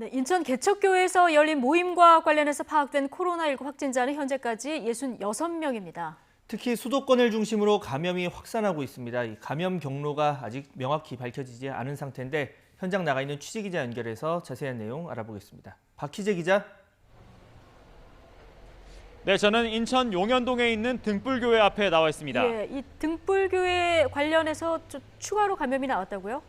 네, 인천 개척교회에서 열린 모임과 관련해서 파악된 코로나19 확진자는 현재까지 66명입니다. 특히 수도권을 중심으로 감염이 확산하고 있습니다. 이 감염 경로가 아직 명확히 밝혀지지 않은 상태인데 현장 나가 있는 취재기자 연결해서 자세한 내용 알아보겠습니다. 박희재 기자. 네, 저는 인천 용현동에 있는 등불교회 앞에 나와 있습니다. 예, 이 등불교회 관련해서 추가로 감염이 나왔다고요?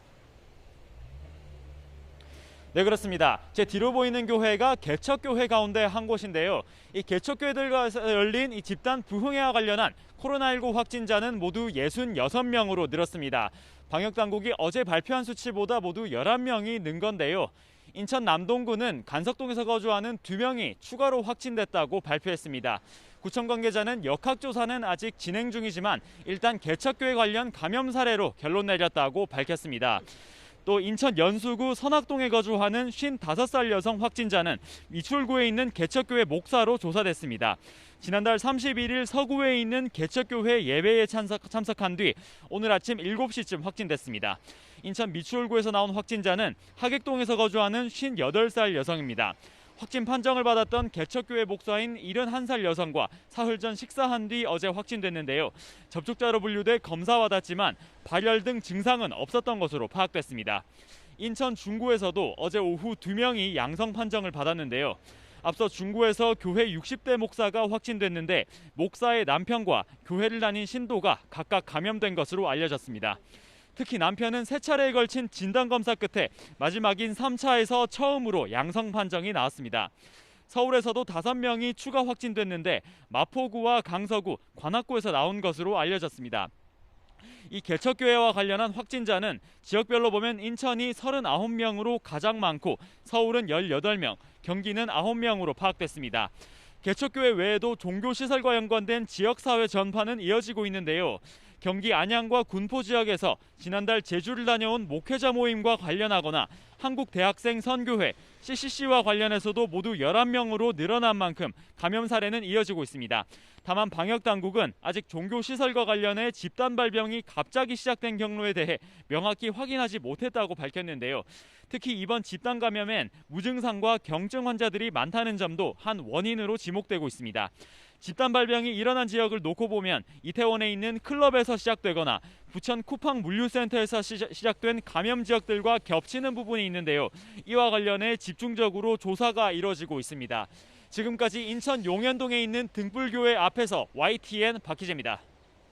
네, 그렇습니다. 제 뒤로 보이는 교회가 개척교회 가운데 한 곳인데요. 이 개척교회들과 열린 이 집단 부흥회와 관련한 코로나19 확진자는 모두 66명으로 늘었습니다. 방역당국이 어제 발표한 수치보다 모두 11명이 는 건데요. 인천 남동구는 간석동에서 거주하는 2명이 추가로 확진됐다고 발표했습니다. 구청 관계자는 역학조사는 아직 진행 중이지만 일단 개척교회 관련 감염 사례로 결론 내렸다고 밝혔습니다. 또 인천 연수구 선악동에 거주하는 55살 여성 확진자는 미추홀구에 있는 개척교회 목사로 조사됐습니다. 지난달 31일 서구에 있는 개척교회 예배에 참석한 뒤 오늘 아침 7시쯤 확진됐습니다. 인천 미추홀구에서 나온 확진자는 하객동에서 거주하는 58살 여성입니다. 확진 판정을 받았던 개척교회 목사인 71살 여성과 사흘 전 식사한 뒤 어제 확진됐는데요. 접촉자로 분류돼 검사받았지만 발열 등 증상은 없었던 것으로 파악됐습니다. 인천 중구에서도 어제 오후 2명이 양성 판정을 받았는데요. 앞서 중구에서 교회 60대 목사가 확진됐는데 목사의 남편과 교회를 다닌 신도가 각각 감염된 것으로 알려졌습니다. 특히 남편은 3차례에 걸친 진단검사 끝에 마지막인 3차에서 처음으로 양성 판정이 나왔습니다. 서울에서도 5명이 추가 확진됐는데 마포구와 강서구, 관악구에서 나온 것으로 알려졌습니다. 이 개척교회와 관련한 확진자는 지역별로 보면 인천이 39명으로 가장 많고 서울은 18명, 경기는 9명으로 파악됐습니다. 개척교회 외에도 종교시설과 연관된 지역사회 전파는 이어지고 있는데요. 경기 안양과 군포 지역에서 지난달 제주를 다녀온 목회자 모임과 관련하거나 한국대학생 선교회, CCC와 관련해서도 모두 11명으로 늘어난 만큼 감염 사례는 이어지고 있습니다. 다만 방역당국은 아직 종교시설과 관련해 집단 발병이 갑자기 시작된 경로에 대해 명확히 확인하지 못했다고 밝혔는데요. 특히 이번 집단 감염엔 무증상과 경증 환자들이 많다는 점도 한 원인으로 지목되고 있습니다. 집단 발병이 일어난 지역을 놓고 보면 이태원에 있는 클럽에서 시작되거나 부천 쿠팡 물류센터에서 시작된 감염 지역들과 겹치는 부분이 있는데요. 이와 관련해 집중적으로 조사가 이뤄지고 있습니다. 지금까지 인천 용현동에 있는 등불교회 앞에서 YTN 박희재입니다.